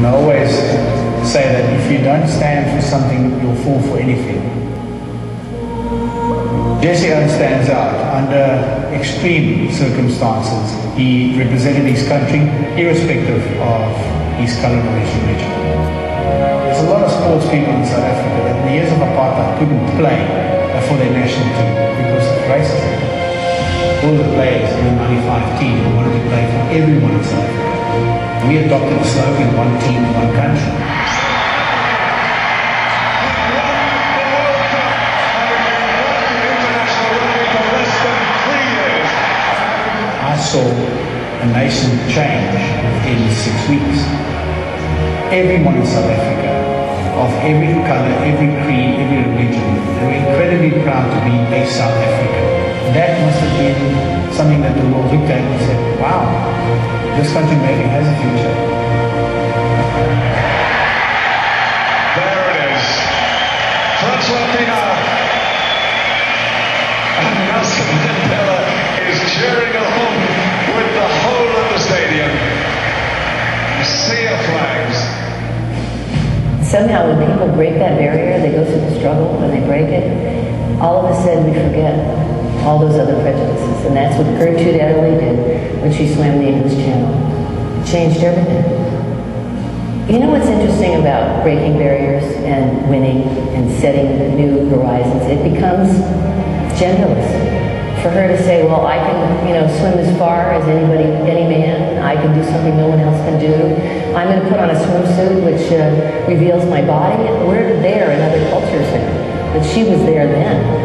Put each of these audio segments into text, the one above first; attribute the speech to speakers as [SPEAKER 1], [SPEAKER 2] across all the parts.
[SPEAKER 1] And I always say that if you don't stand for something, you'll fall for anything. Jesse Owens stands out under extreme circumstances. He represented his country irrespective of his colour or his religion. There's a lot of sports people in South Africa that in the years of apartheid couldn't play for their national team because of racism. All the players in the 95 team wanted to play for everyone in South Africa. We adopted the slogan, one team, one country. I saw a nation change in 6 weeks. Everyone in South Africa, of every colour, every creed, every religion, were incredibly proud to be a South African. That must have been something that the world looked at and said, wow, this country maybe has a future.
[SPEAKER 2] There it is. Vrselj and Nelson Mandela is cheering along with the whole of the stadium. A sea of flags.
[SPEAKER 3] Somehow when people break that barrier, they go through the struggle and they break it, all of a sudden we forget all those other prejudices. And that's what Gertrude Adderley did when she swam the English Channel. It changed everything. You know what's interesting about breaking barriers and winning and setting new horizons? It becomes genderless. For her to say, well, I can, swim as far as any man. I can do something no one else can do. I'm going to put on a swimsuit which reveals my body. We're there in other cultures now, but she was there then.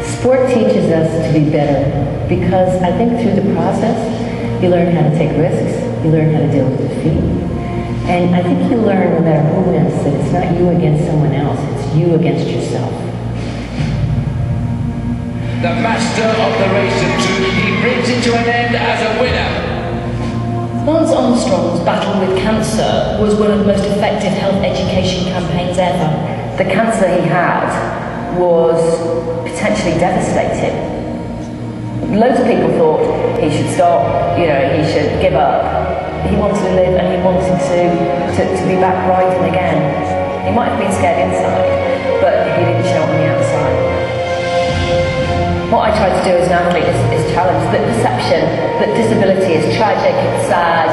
[SPEAKER 3] Sport teaches us to be better because I think through the process, you learn how to take risks, you learn how to deal with defeat, and I think you learn no matter who wins that it's not you against someone else, it's you against yourself.
[SPEAKER 4] The master of the race of two, he brings it to an end as a winner.
[SPEAKER 5] Lance Armstrong's battle with cancer was one of the most effective health education campaigns ever.
[SPEAKER 3] The cancer he had was potentially devastating. Loads of people thought he should stop, he should give up. He wanted to live and he wanted to be back riding again. He might have been scared inside, but he didn't show on the outside. What I try to do as an athlete is challenge the perception that disability is tragic, it's sad,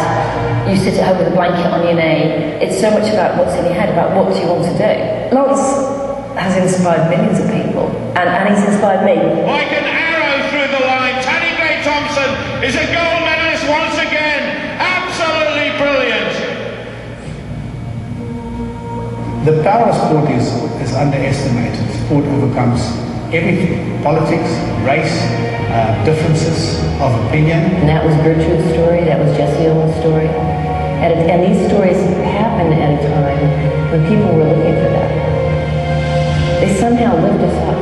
[SPEAKER 3] you sit at home with a blanket on your knee. It's so much about what's in your head, about what do you want to do. Lance has inspired millions of people, and he's inspired me.
[SPEAKER 2] Like an arrow through the line, Tanni Grey-Thompson is a gold medalist once again. Absolutely brilliant.
[SPEAKER 1] The power of sport is underestimated. Sport overcomes everything. Politics, race, differences of opinion.
[SPEAKER 3] And that was Gertrude's story, that was Jesse Owens' story. And these stories happened at a time when people were looking for that. They somehow lift us up.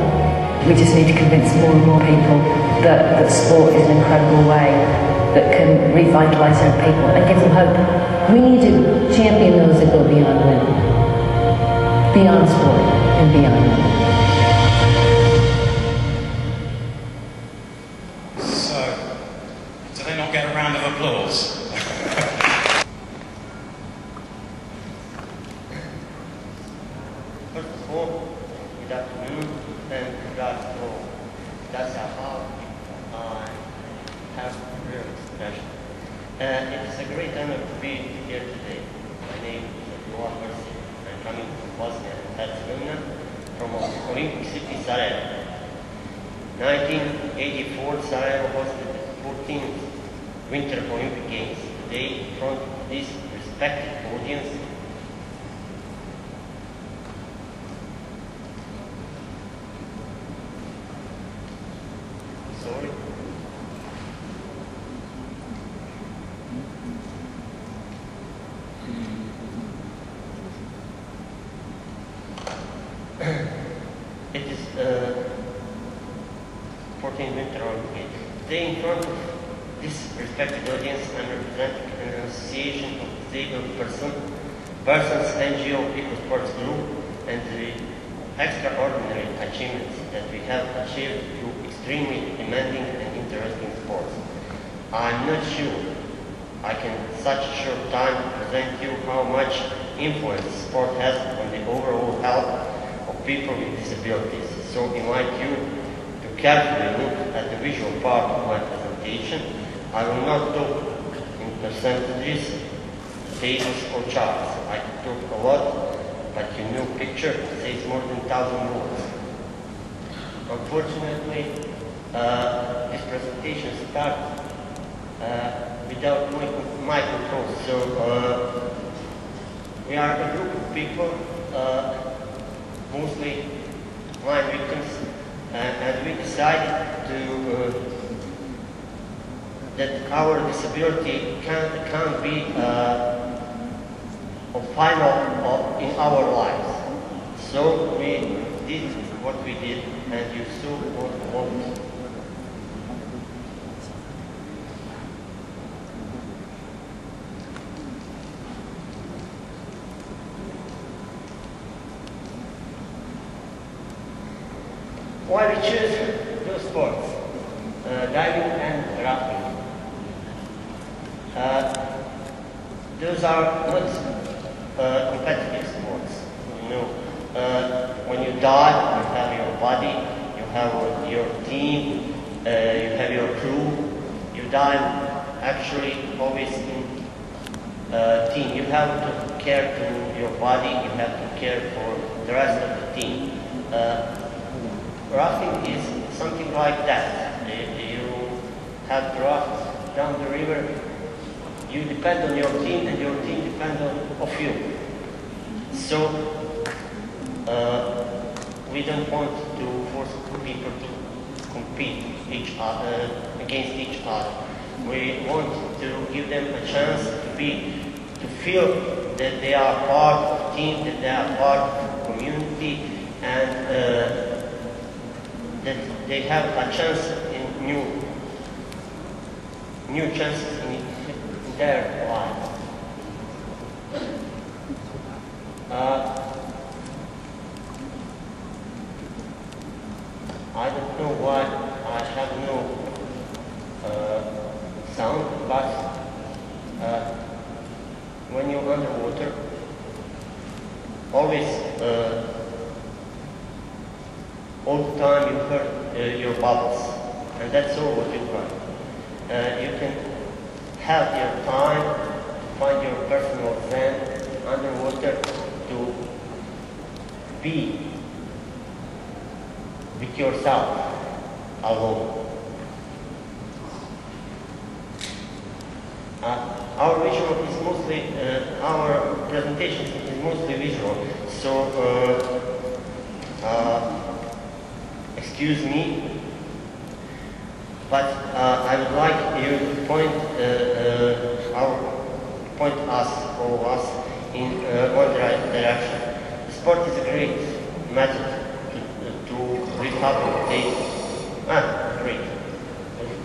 [SPEAKER 3] We just need to convince more and more people that sport is an incredible way that can revitalise our people and give them hope. We need to champion those that go beyond winning, beyond sport and beyond winning.
[SPEAKER 2] So, do they not get a round of applause?
[SPEAKER 6] First of all, good afternoon and congrats to all. That's how I have a real expression. It is a great honor to be here today. My name is Abdulah Vrselj. I'm coming from Bosnia and Herzegovina, from Olympic city Sarajevo. 1984, Sarajevo hosted the 14th Winter Olympic Games. Today, in front of this respected audience, sorry. It is 14th Winter Olympic Games. Today, in front of this respected audience, I'm representing an association of disabled persons, NGO People Sports Group, and the extraordinary achievements that we have achieved through extremely demanding and interesting sports. I'm not sure I can in such a short time present you how much influence sport has on the overall health of people with disabilities. So I invite you to carefully look at the visual part of my presentation. I will not talk in percentages, tables or charts. I can talk a lot, but your new picture says more than 1,000 words. Unfortunately, this presentation started without my control. So we are a group of people, mostly blind victims, and we decided to that our disability can't be a final in our lives. So we did what we did, and you saw what why we choose those sports, diving and rafting. Those are not competitive sports. You know, when you dive, you have your body, you have your team, you have your crew. You dive actually always in team. You have to care to your body, you have to care for the rest of the team. Rafting is something like that. You have to raft down the river. You depend on your team, and your team depends on you. So we don't want to force people to compete against each other. We want to give them a chance to feel that they are part of the team, that they are part of the community, and that they have a chance in new chances in their life. I don't know why I have no sound, but when you're underwater, always all the time you heard your bubbles, and that's all what you heard. You can have your time to find your personal zen underwater, to be with yourself alone. Our visual is mostly, our presentation is mostly visual, so excuse me, but I would like you to point us, all of us, in one direction. Sport is a great method to rehabilitate. Great.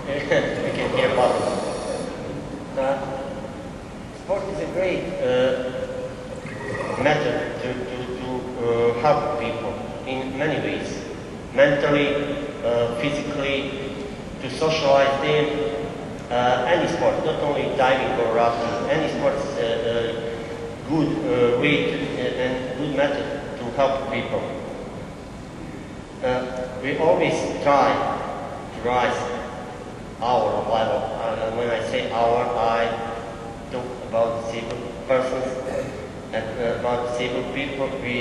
[SPEAKER 6] You can hear bubbles. Sport is a great method to help people in many ways. Mentally, physically, to socialize them. Any sport, not only diving or rafting, any sport is a good way and good method to help people. We always try to rise our level. When I say our, I talk about disabled persons and about disabled people. We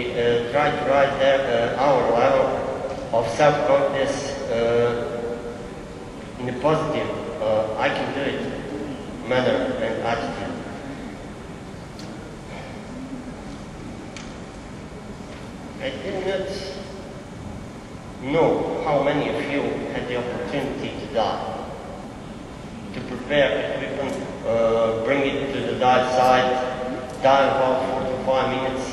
[SPEAKER 6] try to rise our level of self-confidence in a positive, I can do it manner and attitude. I did not know how many of you had the opportunity to dive, to prepare equipment, bring it to the dive site, dive about 4 to 5 minutes.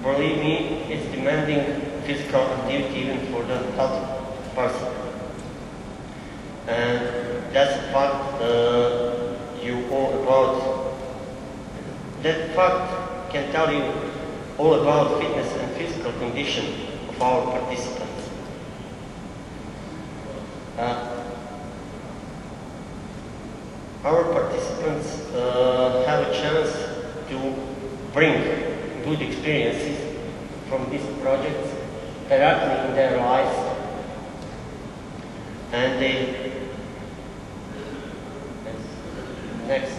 [SPEAKER 6] Believe me, it's demanding physical activity even for the healthy person. And that's a fact you all about. That fact can tell you all about fitness and physical condition of our participants. Our participants participants have a chance to bring good experiences from these projects directly in their lives, and next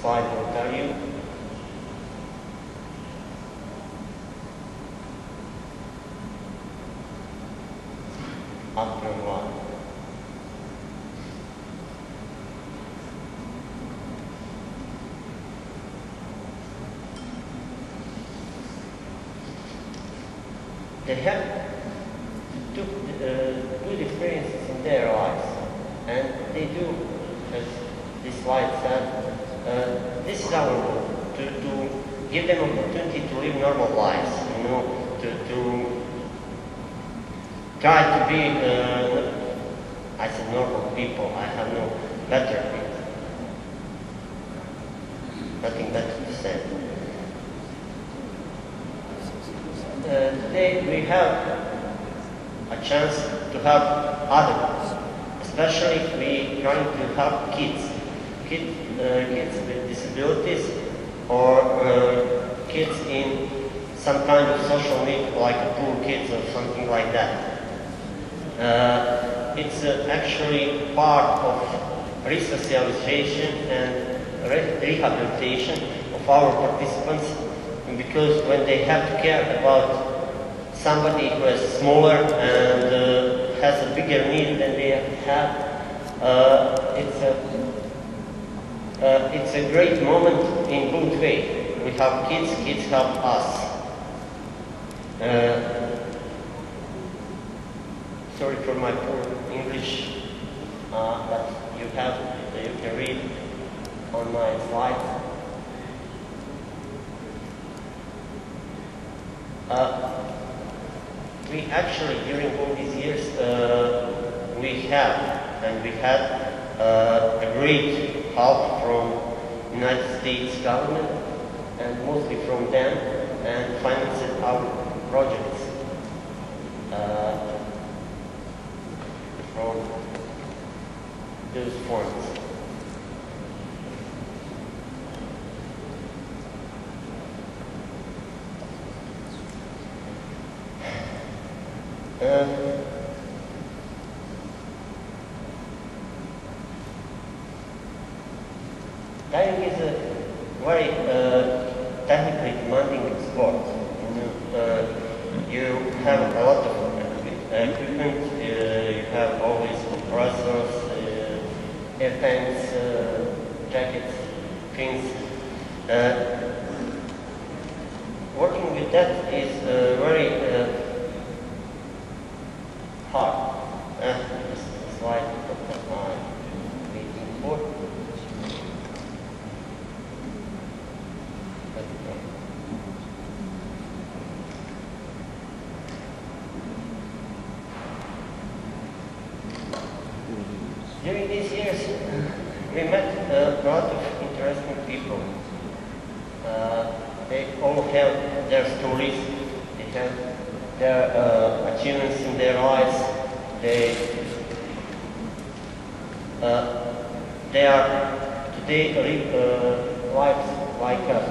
[SPEAKER 6] slide will tell you. After a while. They have took good experiences in their lives, and they do, as this slide said, this is our goal, to give them opportunity to live normal lives, you know, to try to be, I said normal people, I have no better, nothing better to say. Today we have a chance to help others, especially we trying to help kids with disabilities, or kids in some kind of social need, like poor kids or something like that. It's actually part of resocialization and rehabilitation of our participants, because when they have to care about somebody who is smaller and has a bigger need than they have, it's a great moment in both ways. We help kids help us. Sorry for my poor English, but you can read on my slides. We actually, during all these years, we had a great help from United States government, and mostly from them, and financed our projects from those funds. Diving is a very technically demanding sport. You have a lot of equipment, you have always compressors, air tanks, jackets, fins. Working with that is very hard. This slide that I'm waiting for. During these years, we met a lot of interesting people. They all have their stories, they have their achievements in their lives. They are today live lives like us.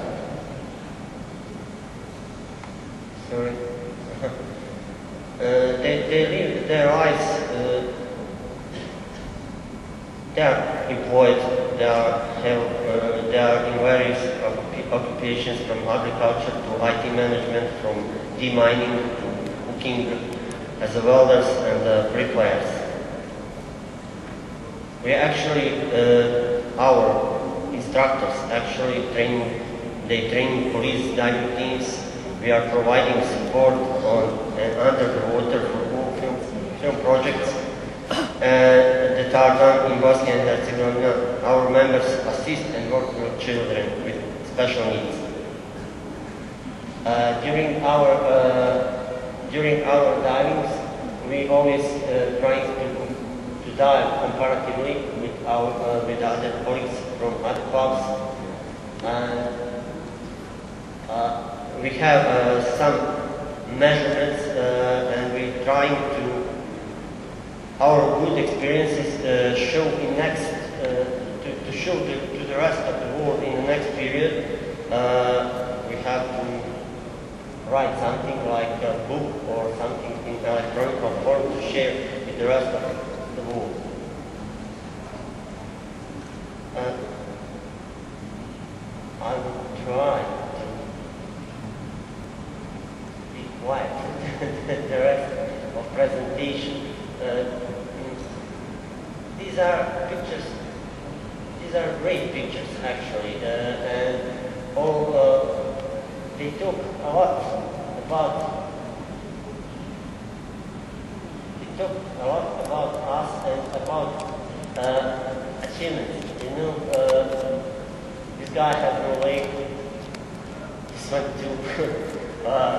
[SPEAKER 6] Sorry. They live their lives. They are employed. They are in various occupations, from agriculture to IT management, from demining to cooking, as welders and bricklayers. We actually, our instructors actually train police diving teams. We are providing support on and under the water for all film projects that are done in Bosnia and Herzegovina. Our members assist and work with children with special needs. During our divings, we always try to dive comparatively with other colleagues from other clubs, and we have some measurements, and we trying to our good experiences show show to the rest of the world in the next period, we have to write something like a book or something in electronic form to share with the rest of the world. I will try to be quiet the rest of presentation. These are pictures. These are great pictures, actually, and all they talk a lot about. They talk a lot about us and about achievements. You know, this guy has no leg. This one too.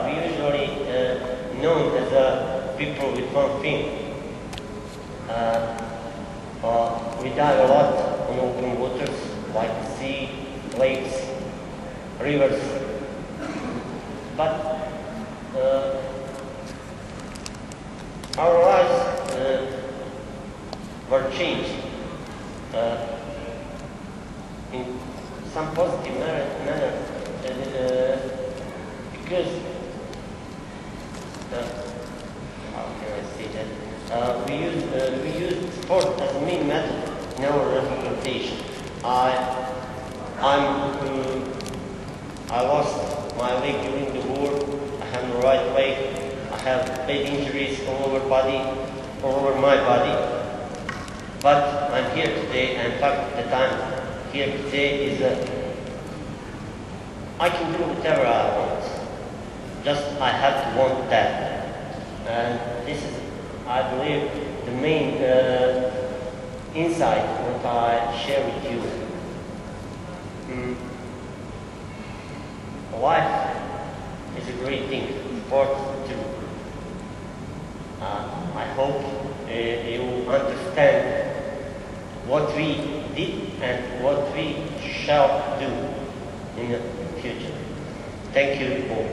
[SPEAKER 6] We usually known as people with one thing. We dive a lot on open waters, like the sea, lakes, rivers. But our lives were changed in some positive manner because how can I say that? We use sport as a main method in our rehabilitation. I lost my leg during the war. I have no right leg. I have bad injuries all over my body. But I'm here today, and in fact, the time here today is I can do whatever I want. Just I have to want that. And this is, I believe, the main insight what I share with you. Life is a great thing, sport too. I hope you understand what we did and what we shall do in the future. Thank you all.